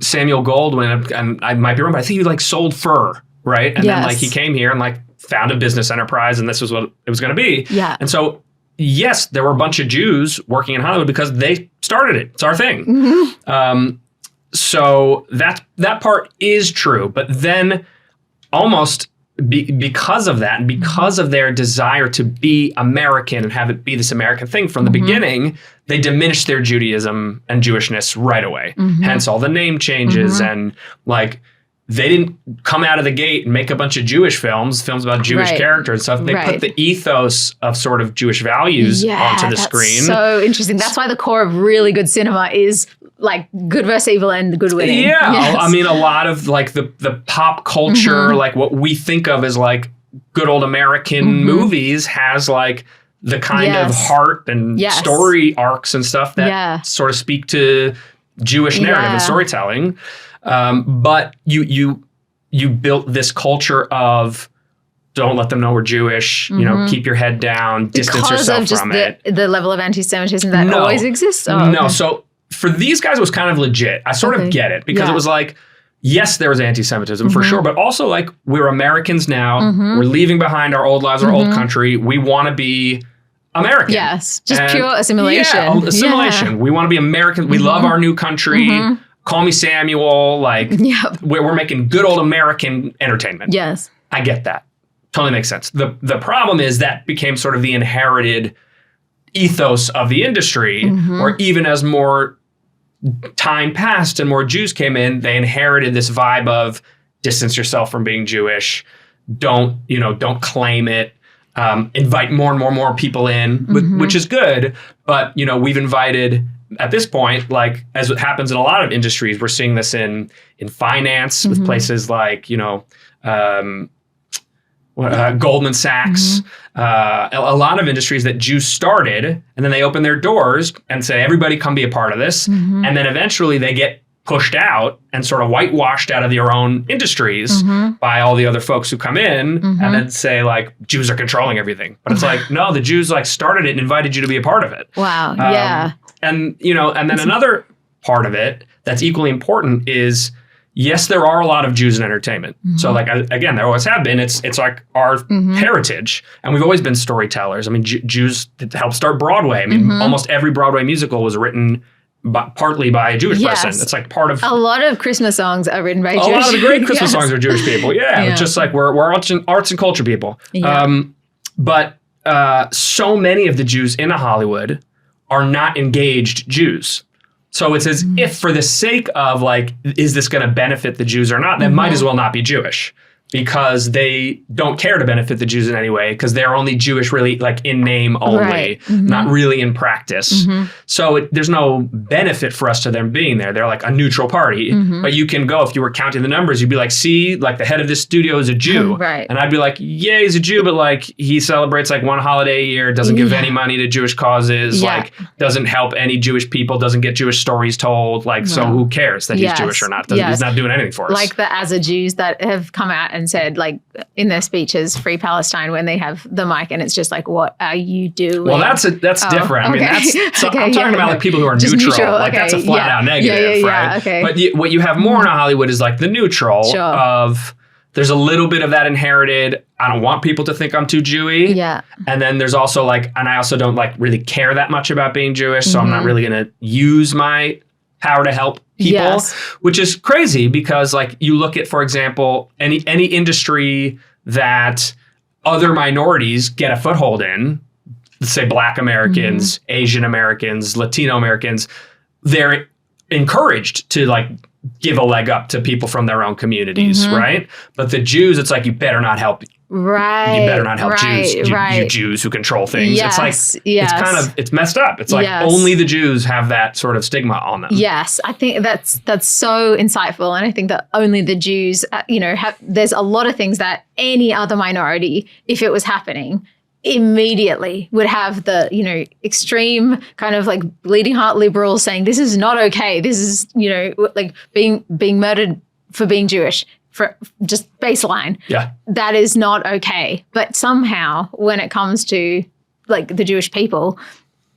Samuel Goldwyn, and I might be wrong, but I think he like sold fur, right? And then like he came here and like found a business enterprise, and this was what it was going to be. Yeah. And so yes, there were a bunch of Jews working in Hollywood because they started it. It's our thing. So that part is true. But then almost because of that and because of their desire to be American and have it be this American thing from the beginning, they diminished their Judaism and Jewishness right away. Hence all the name changes and like they didn't come out of the gate and make a bunch of Jewish films about Jewish characters and stuff. They put the ethos of sort of Jewish values onto the screen. So interesting. That's why the core of really good cinema is like good versus evil and good winning. Yeah. Yes. I mean, a lot of like the pop culture, like what we think of as like good old American movies has like the kind of heart and story arcs and stuff that sort of speak to Jewish narrative and storytelling. But you built this culture of don't let them know we're Jewish, keep your head down, distance yourself from it. The level of anti-Semitism that always exists? No. So for these guys, it was kind of legit. I sort of get it because it was like, yes, there was anti-Semitism for sure, but also like we're Americans now. We're leaving behind our old lives, our old country. We want to be American. Yes, just pure assimilation. Yeah, assimilation. Yeah. We want to be American. We love our new country. Call me Samuel. Like, we're making good old American entertainment. Yes. I get that. Totally makes sense. The problem is that became sort of the inherited ethos of the industry, where even as more time passed and more Jews came in, they inherited this vibe of distance yourself from being Jewish. Don't claim it. Invite more and more people in, which is good. But, we've invited, at this point, like as it happens in a lot of industries, we're seeing this in finance with places like, Goldman Sachs, a lot of industries that Jews started, and then they open their doors and say, everybody come be a part of this. And then eventually they get pushed out and sort of whitewashed out of their own industries by all the other folks who come in and then say like, Jews are controlling everything. But it's like, no, the Jews like started it and invited you to be a part of it. Wow. Yeah. And, and then another part of it that's equally important is, yes, there are a lot of Jews in entertainment. So like, again, there always have been. It's like our heritage. And we've always been storytellers. I mean, Jews helped start Broadway. I mean, almost every Broadway musical was written partly by a Jewish person. It's like part of... A lot of Christmas songs are written by Jewish people. A lot of the great Christmas songs are Jewish people. It's just like we're arts and culture people. But so many of the Jews in Hollywood are not engaged Jews. So it's as if for the sake of like, is this going to benefit the Jews or not? They might as well not be Jewish because they don't care to benefit the Jews in any way because they're only Jewish really like in name only, not really in practice. So there's no benefit for us to them being there. They're like a neutral party. But you can go, if you were counting the numbers, you'd be like, see, like the head of this studio is a Jew. And I'd be like, yeah, he's a Jew, but like he celebrates like one holiday a year, doesn't give any money to Jewish causes, like doesn't help any Jewish people, doesn't get Jewish stories told. Like, so who cares that he's Jewish or not? He's not doing anything for us. Like the Azza Jews that have come out and said like in their speeches, Free Palestine, when they have the mic and it's just like, what are you doing? Well, that's different. I mean, I'm talking about like people who are neutral. Like that's a flat out negative, right? But what you have more in Hollywood is like the neutral of there's a little bit of that inherited. I don't want people to think I'm too Jewy. And then there's also like, and I also don't like really care that much about being Jewish. So I'm not really going to use my power to help people, which is crazy because like you look at, for example, any industry that other minorities get a foothold in, let's say Black Americans, Asian Americans, Latino Americans, they're encouraged to like give a leg up to people from their own communities, right? But the Jews, it's like, you better not help Right. you better not help Jews, Right. you Jews who control things. Yes, It's like, yes. it's messed up. It's like Yes. only the Jews have that sort of stigma on them. Yes, I think that's so insightful, and I think that only the Jews, there's a lot of things that any other minority, if it was happening, immediately would have the, extreme kind of like bleeding heart liberals saying this is not okay. This is, like being murdered for being Jewish. For just baseline, that is not okay. But somehow, when it comes to like the Jewish people,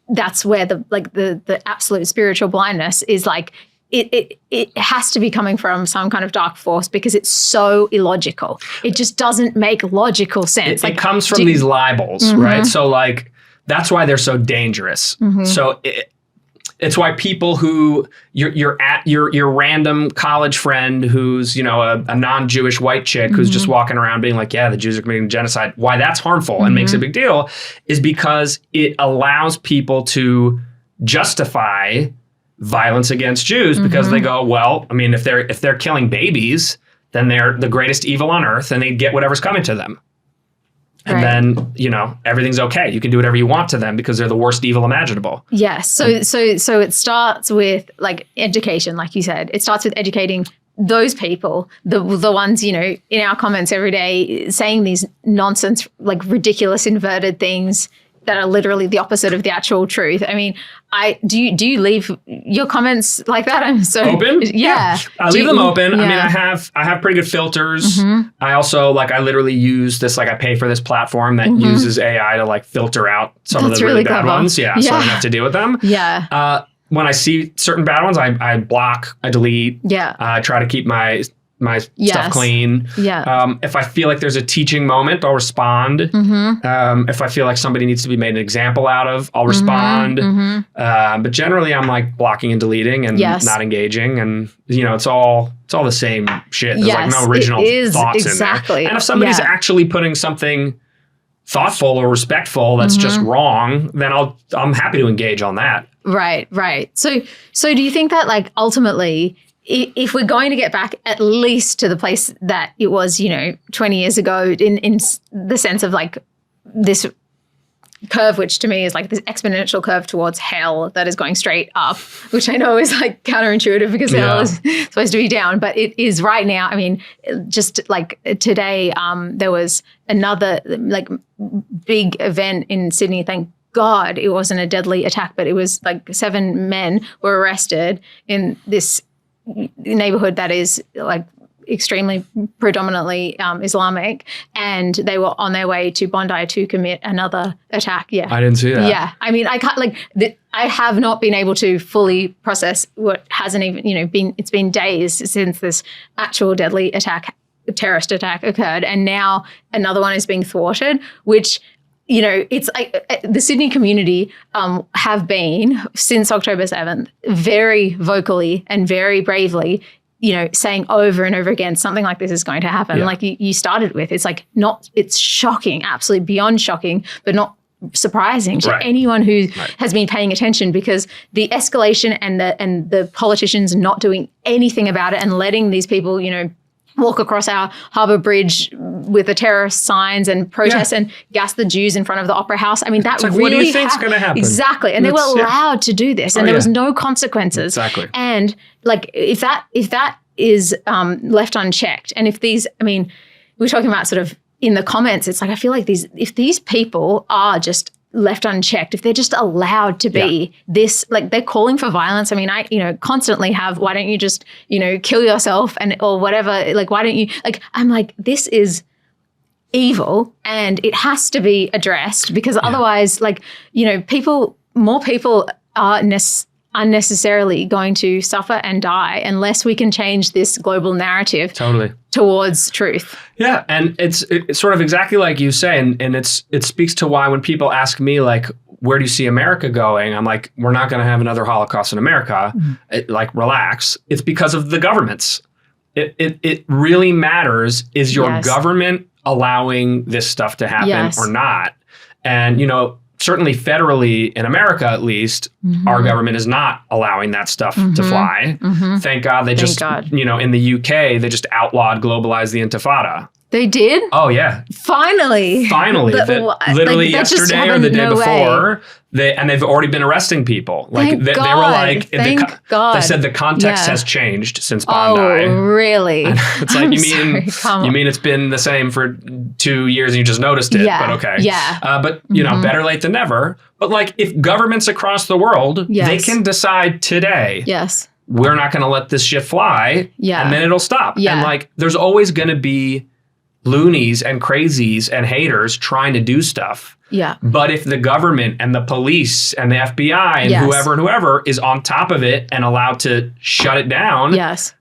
that's where the absolute spiritual blindness is. Like it has to be coming from some kind of dark force because it's so illogical. It just doesn't make logical sense. It comes from these libels, right? So like that's why they're so dangerous. So it's why people who your random college friend who's, a non-Jewish white chick who's just walking around being like, yeah, the Jews are committing genocide. Why that's harmful and makes a big deal is because it allows people to justify violence against Jews because they go, well, I mean, if they're killing babies, then they're the greatest evil on earth and they get whatever's coming to them. And then, everything's okay. You can do whatever you want to them because they're the worst evil imaginable. Yes. So it starts with like education, like you said. It starts with educating those people, the ones, in our comments every day saying these nonsense, like ridiculous, inverted things that are literally the opposite of the actual truth. I mean, do you leave your comments like that? I'm so open. Yeah. I leave them open. Yeah. I mean, I have pretty good filters. I also I literally use this, I pay for this platform that uses AI to like filter out some of the really bad ones. Yeah. So I don't have to deal with them. Yeah. When I see certain bad ones, I block, I delete. Yeah. I try to keep my stuff clean. Yeah. If I feel like there's a teaching moment, I'll respond. If I feel like somebody needs to be made an example out of, I'll respond. But generally, I'm like blocking and deleting and not engaging. And it's all the same shit. There's like no original thoughts in there. And if somebody's actually putting something thoughtful or respectful that's just wrong, then I'm happy to engage on that. Right. So do you think that like ultimately, if we're going to get back at least to the place that it was, 20 years ago in the sense of like this curve, which to me is like this exponential curve towards hell that is going straight up, which I know is like counterintuitive because hell is supposed to be down, but it is right now. I mean, just like today, there was another like big event in Sydney. Thank God it wasn't a deadly attack, but it was like 7 men were arrested in this neighborhood that is like extremely predominantly Islamic, and they were on their way to Bondi to commit another attack. Yeah, I didn't see that. Yeah, I mean, I can't I have not been able to fully process what hasn't even been. It's been days since this actual deadly terrorist attack occurred, and now another one is being thwarted, which. It's like the Sydney community have been, since October 7th, very vocally and very bravely, saying over and over again, something like this is going to happen. Like you started with, it's like it's shocking, absolutely beyond shocking, but not surprising to anyone who has been paying attention, because the escalation and the politicians not doing anything about it and letting these people, walk across our harbour bridge with the terrorist signs and protest and gas the Jews in front of the Opera House. I mean, that really what do you think's going to happen? Exactly. And they were allowed to do this, and there was no consequences. Exactly. And like, if that is left unchecked, and if these, I mean, we're talking about sort of in the comments, it's like, I feel like if these people are just left unchecked, if they're just allowed to be this, like they're calling for violence. I mean, I, constantly have, why don't you just, kill yourself or whatever? Like, why don't you, like, I'm like, this is evil and it has to be addressed, because otherwise, like, more people are unnecessarily going to suffer and die unless we can change this global narrative towards truth. Yeah, and it's sort of exactly like you say, and it speaks to why when people ask me like, where do you see America going? I'm like, we're not going to have another Holocaust in America. Like, relax. It's because of the governments. It really matters. Is your government allowing this stuff to happen or not? And certainly federally in America, at least, our government is not allowing that stuff to fly. Thank God they in the UK, they just outlawed, globalized the Intifada. They did? Oh, yeah. Finally. Literally yesterday or the day before. They've already been arresting people. Like they were like, Thank God. They said the context has changed since Bondi. Oh, really? It's like, you mean it's been the same for 2 years and you just noticed it? Yeah. But okay. Yeah. But you know, better late than never. But like, if governments across the world, they can decide today. Yes. We're not going to let this shit fly. Yeah. And then it'll stop. Yeah. And like, there's always going to be loonies and crazies and haters trying to do stuff. Yeah. But if the government and the police and the FBI and whoever is on top of it and allowed to shut it down,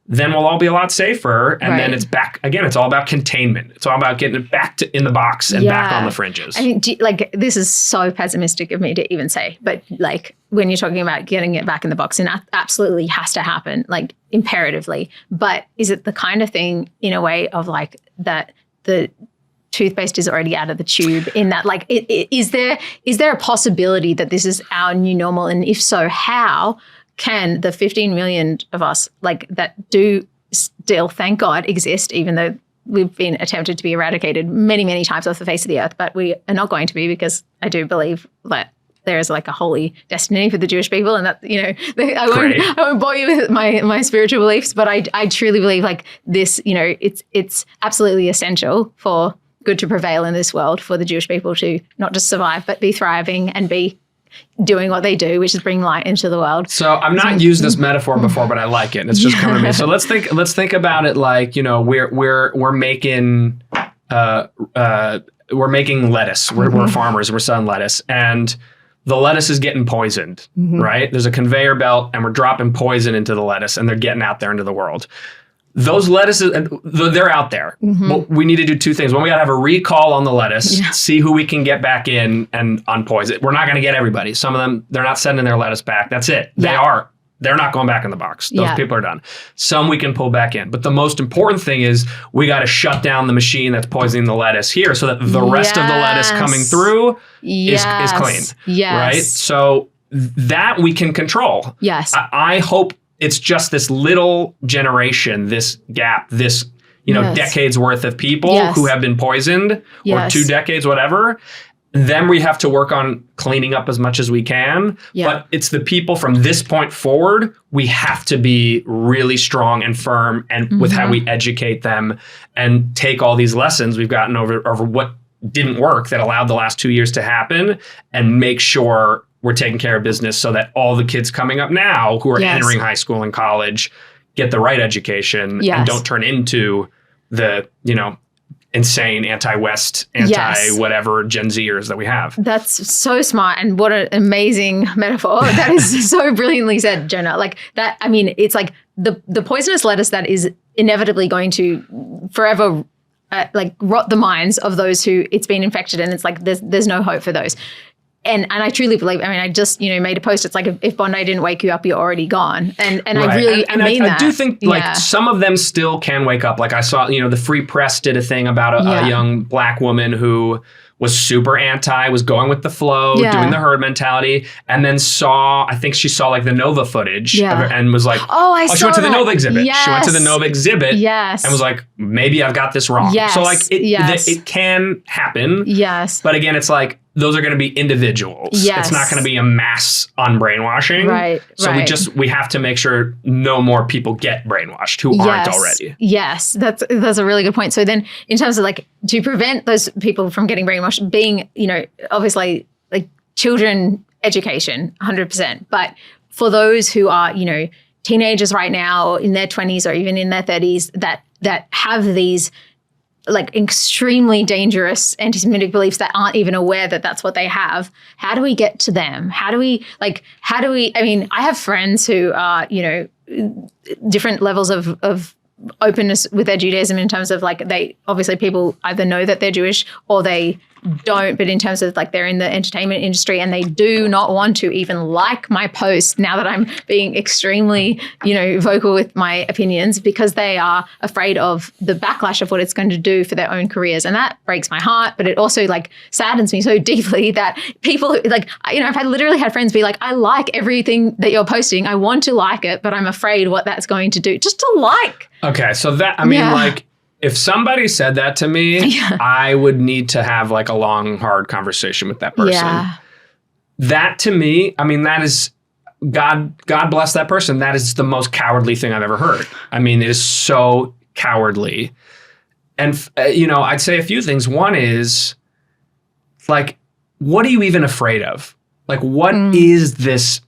then we'll all be a lot safer. And then it's back again. It's all about containment. It's all about getting it back in the box and back on the fringes. I mean, like, this is so pessimistic of me to even say, but like, when you're talking about getting it back in the box, and absolutely has to happen, like, imperatively. But is it the kind of thing, in a way, of like that the toothpaste is already out of the tube, in that, like, is there a possibility that this is our new normal? And if so, how can the 15 million of us, like, that do still, thank God, exist, even though we've been attempted to be eradicated many, many times off the face of the earth, but we are not going to be, because I do believe that there is like a holy destiny for the Jewish people, and that, you know, I won't bore you with my spiritual beliefs, but I truly believe, like, this, you know, it's absolutely essential for good to prevail in this world, for the Jewish people to not just survive, but be thriving and be doing what they do, which is bring light into the world. So I've not used this metaphor before, but I like it, and it's just coming to me. So let's think about it like, you know, we're making lettuce. We're farmers. We're selling lettuce, and the lettuce is getting poisoned, right? There's a conveyor belt and we're dropping poison into the lettuce and they're getting out there into the world. Those lettuces, they're out there. But we need to do two things. One, we got to have a recall on the lettuce, see who we can get back in and unpoison. We're not going to get everybody. Some of them, they're not sending their lettuce back. That's it. They're not going back in the box. Those people are done. Some we can pull back in. But the most important thing is we got to shut down the machine that's poisoning the lettuce here, so that the rest of the lettuce coming through is clean. Yes. Right? So that we can control. Yes. I hope it's just this little generation, this gap, this, you know, decades worth of people who have been poisoned, or 2 decades, whatever. Then we have to work on cleaning up as much as we can. But it's the people from this point forward, we have to be really strong and firm, and with how we educate them and take all these lessons we've gotten over what didn't work that allowed the last 2 years to happen, and make sure we're taking care of business, so that all the kids coming up now who are entering high school and college get the right education and don't turn into the, you know, insane anti-West, anti-whatever Gen Zers that we have. That's so smart, and what an amazing metaphor. That is so brilliantly said, Jonah. Like that, I mean, it's like the poisonous lettuce that is inevitably going to forever like rot the minds of those who it's been infected, and it's like there's no hope for those. And I truly believe, I mean, I just, you know, made a post. It's like, if Bondi didn't wake you up, you're already gone. And I really mean that. I do think like some of them still can wake up. Like I saw, you know, the Free Press did a thing about a young black woman who was super anti, was going with the flow, doing the herd mentality, and then I think she saw like the Nova footage and was like, she went to the Nova exhibit. Yes. She went to the Nova exhibit and was like, maybe I've got this wrong. Yes. So like it can happen. Yes. But again, it's like, those are going to be individuals. Yes. It's not going to be a mass unbrainwashing. Right. So we have to make sure no more people get brainwashed who aren't already. Yes. That's a really good point. So then in terms of like, to prevent those people from getting brainwashed, being, you know, obviously like children education, 100%. But for those who are, you know, teenagers right now, or in their 20s or even in their 30s that have these like extremely dangerous anti-Semitic beliefs that aren't even aware that that's what they have. How do we get to them? I mean, I have friends who are, you know, different levels of openness with their Judaism, in terms of like, they obviously, people either know that they're Jewish or they don't, but in terms of like, they're in the entertainment industry and they do not want to even like my post now that I'm being extremely, you know, vocal with my opinions, because they are afraid of the backlash of what it's going to do for their own careers. And that breaks my heart, but it also like saddens me so deeply that people like, you know, I've literally had friends be like, I like everything that you're posting. I want to like it, but I'm afraid what that's going to do just to like. Okay. So that, I mean, like, if somebody said that to me, I would need to have like a long, hard conversation with that person. Yeah. That to me, I mean, that is God bless that person. That is the most cowardly thing I've ever heard. I mean, it is so cowardly. And, I'd say a few things. One is like, what are you even afraid of? Like, what is this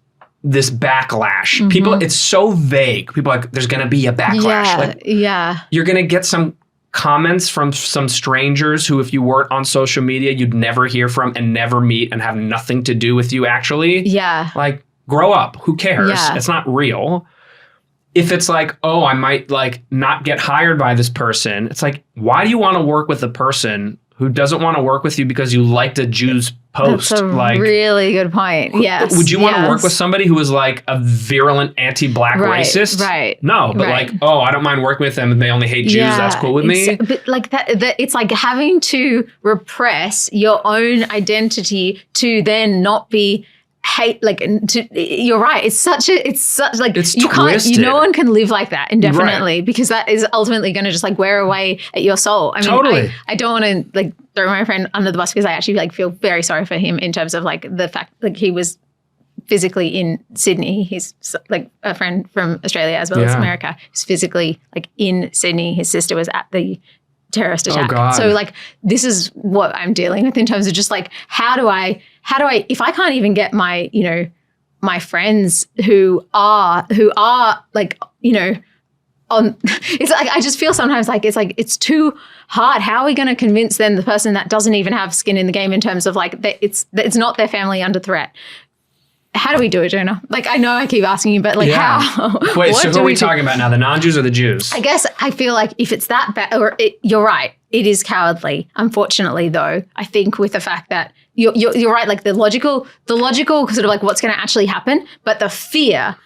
backlash? People, it's so vague. People are like, there's going to be a backlash. You're going to get some comments from some strangers who, if you weren't on social media, you'd never hear from and never meet and have nothing to do with you actually. Yeah. Like, grow up. Who cares? Yeah. It's not real. If it's like, oh, I might like not get hired by this person. It's like, why do you want to work with a person who doesn't want to work with you because you liked a Jew's post? That's a really good point. Yes. Would you want to work with somebody who was like a virulent anti-black racist? Right. No, but like, oh, I don't mind working with them and they only hate Jews. That's cool with me. But like that, it's like having to repress your own identity to then not be hate, like, you're right. It's you twisted. can't, no one can live like that indefinitely, because that is ultimately going to just like wear away at your soul. I mean, totally. I don't want to like throw my friend under the bus, because I actually like feel very sorry for him in terms of like the fact like he was physically in Sydney. He's like a friend from Australia as well as America. He's physically like in Sydney. His sister was at the terrorist attack. Oh, God. So like, this is what I'm dealing with in terms of just like, how do I, if I can't even get my, my friends who are like, on, it's like, I just feel sometimes like, it's too hard. How are we going to convince then the person that doesn't even have skin in the game in terms of like, it's not their family under threat? How do we do it, Jonah? Like, I know I keep asking you, but like, how? Wait, so who are we talking about now? The non-Jews or the Jews? I guess I feel like if it's that bad, you're right. It is cowardly. Unfortunately, though, I think with the fact that you're right, like the logical sort of like what's going to actually happen, but the fear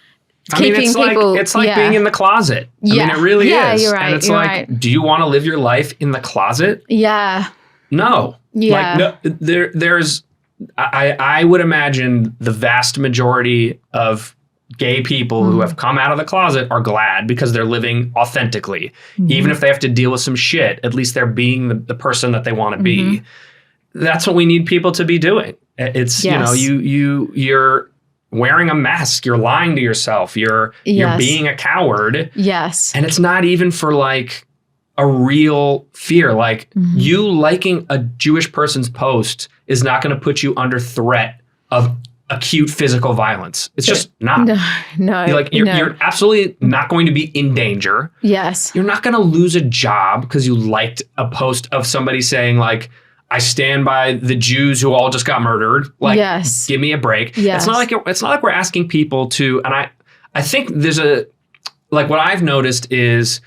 keeping people. It's like being in the closet. I mean, it really is. You're right. And it's like, do you want to live your life in the closet? Yeah. No. Yeah. Like, no, there's. I would imagine the vast majority of gay people who have come out of the closet are glad because they're living authentically. Even if they have to deal with some shit, at least they're being the person that they want to be. That's what we need people to be doing. It's, you're wearing a mask. You're lying to yourself. You're being a coward. Yes. And it's not even for like a real fear. Like you liking a Jewish person's post is not going to put you under threat of acute physical violence. It's just not. No. You're absolutely not going to be in danger. Yes. You're not going to lose a job because you liked a post of somebody saying like, I stand by the Jews who all just got murdered. Like, give me a break. Yes. It's not like we're asking people to, and I think there's what I've noticed is,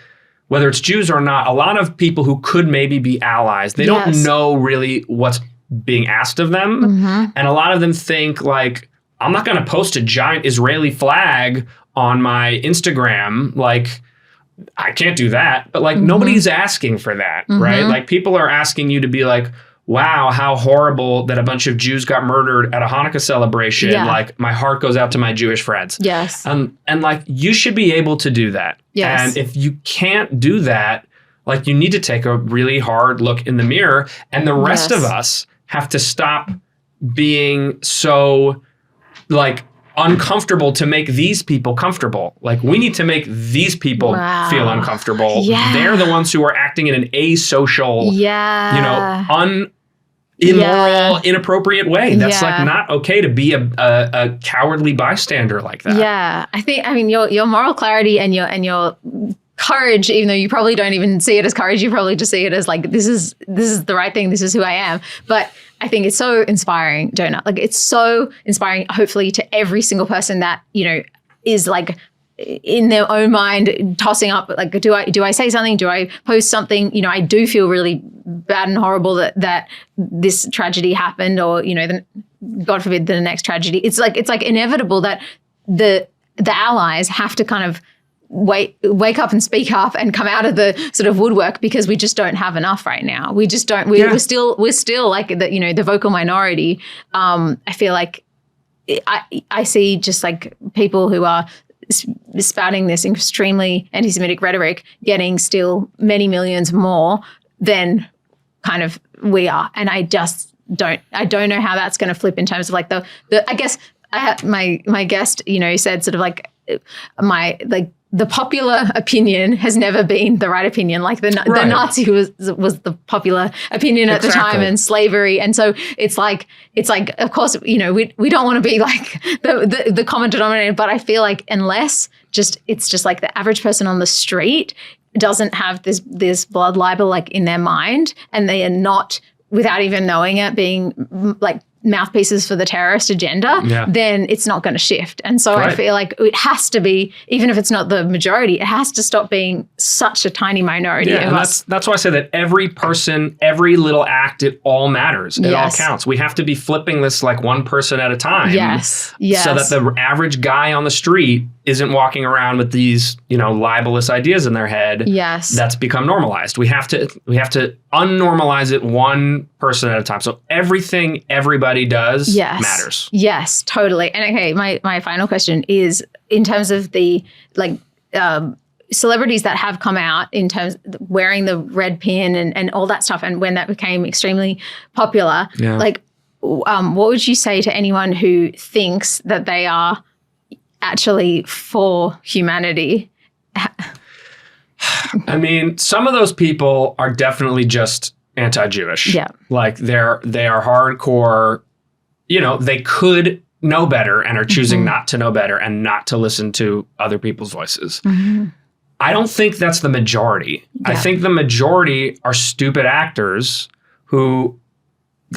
whether it's Jews or not, a lot of people who could maybe be allies, they don't know really what's being asked of them. And a lot of them think like, I'm not going to post a giant Israeli flag on my Instagram. Like, I can't do that. But like, nobody's asking for that, right? Like, people are asking you to be like, wow, how horrible that a bunch of Jews got murdered at a Hanukkah celebration. Yeah. Like, my heart goes out to my Jewish friends. Yes. And like, you should be able to do that. Yes. And if you can't do that, like, you need to take a really hard look in the mirror. And the rest of us have to stop being so like uncomfortable to make these people comfortable. Like, we need to make these people feel uncomfortable. Yeah. They're the ones who are acting in an asocial, immoral, inappropriate way. That's like not okay to be a cowardly bystander like that. Yeah. I mean, your moral clarity and your courage, even though you probably don't even see it as courage, you probably just see it as like, this is the right thing. This is who I am. But I think it's so inspiring, Jonah. Like, it's so inspiring, hopefully, to every single person that, is like in their own mind tossing up, like, do I say something? Do I post something? I do feel really bad and horrible that this tragedy happened, or, God forbid, the next tragedy. It's like inevitable that the allies have to kind of wake up and speak up and come out of the sort of woodwork, because we just don't have enough right now. We just don't. We're still like the vocal minority. I feel like I see just like people who are spouting this extremely anti-Semitic rhetoric, getting still many millions more than kind of we are. And I don't know how that's going to flip in terms of like the I guess I had my guest, said sort of like the popular opinion has never been the right opinion. Like the Nazi was the popular opinion at the time, and slavery. And so it's like, of course, we don't want to be like the common denominator, but I feel like unless it's just like the average person on the street doesn't have this blood libel like in their mind, and they are not, without even knowing it, being like mouthpieces for the terrorist agenda, then it's not going to shift. And so I feel like it has to be, even if it's not the majority, it has to stop being such a tiny minority of us. That's why I say that every person, every little act, it all matters. It all counts. We have to be flipping this like one person at a time. Yes. So that the average guy on the street isn't walking around with these, libelous ideas in their head. Yes. That's become normalized. We have to unnormalize it one person at a time. So everything everybody does matters. Yes, totally. And okay, my final question is in terms of the celebrities that have come out in terms of wearing the red pin and all that stuff, and when that became extremely popular, what would you say to anyone who thinks that they are actually for humanity? I mean, some of those people are definitely just anti-Jewish. Yeah. Like they are hardcore, they could know better and are choosing not to know better and not to listen to other people's voices. Mm-hmm. I don't think that's the majority. Yeah. I think the majority are stupid actors who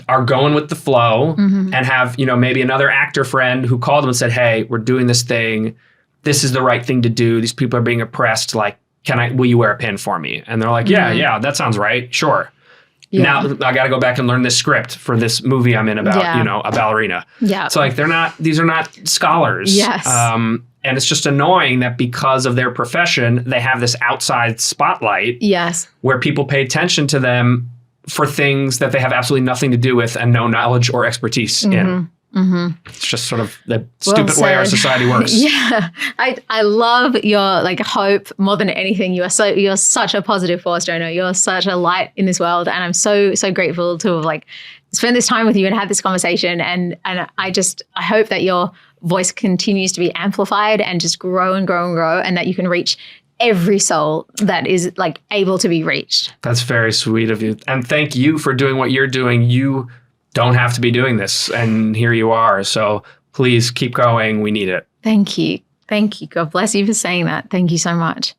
are going with the flow and have, maybe another actor friend who called them and said, hey, we're doing this thing. This is the right thing to do. These people are being oppressed. Like, will you wear a pin for me? And they're like, yeah, that sounds right. Sure. Yeah. Now I got to go back and learn this script for this movie I'm in about, a ballerina. Yeah. So like these are not scholars. Yes. And it's just annoying that because of their profession, they have this outside spotlight. Yes. Where people pay attention to them for things that they have absolutely nothing to do with and no knowledge or expertise in. Mm-hmm. It's just sort of the stupid way our society works. Yeah, I love your hope more than anything. You're such a positive force, Jonah. You're such a light in this world, and I'm so grateful to have spent this time with you and had this conversation. And I hope that your voice continues to be amplified and just grow and grow and grow, and that you can reach every soul that is able to be reached. That's very sweet of you, and thank you for doing what you're doing. You don't have to be doing this, and here you are. So please keep going. We need it. Thank you. God bless you for saying that. Thank you so much.